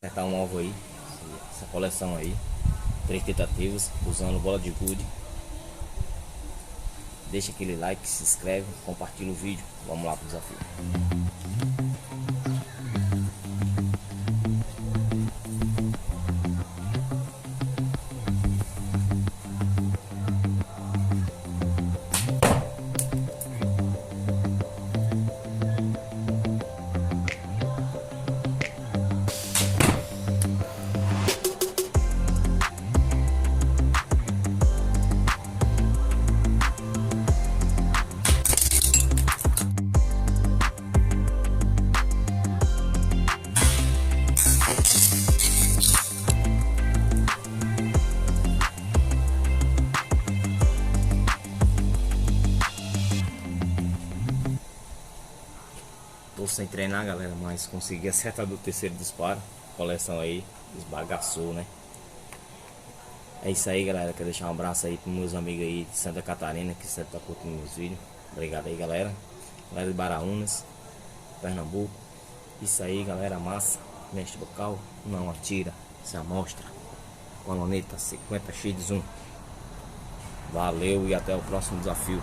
Acertar um alvo aí, essa coleção aí, 3 tentativas, usando bola de gude. Deixa aquele like, se inscreve, compartilha o vídeo. Vamos lá pro desafio. Tô sem treinar, galera, mas consegui acertar do terceiro disparo. Coleção aí, esbagaçou, né? É isso aí, galera. Quero deixar um abraço aí pros meus amigos aí de Santa Catarina, que sempre tá curtindo meus vídeos. Obrigado aí, galera. Galera de Baraunas, Pernambuco. Isso aí, galera, massa. Mestre bocal, não atira, se amostra. Coloneta 50x1. Valeu e até o próximo desafio.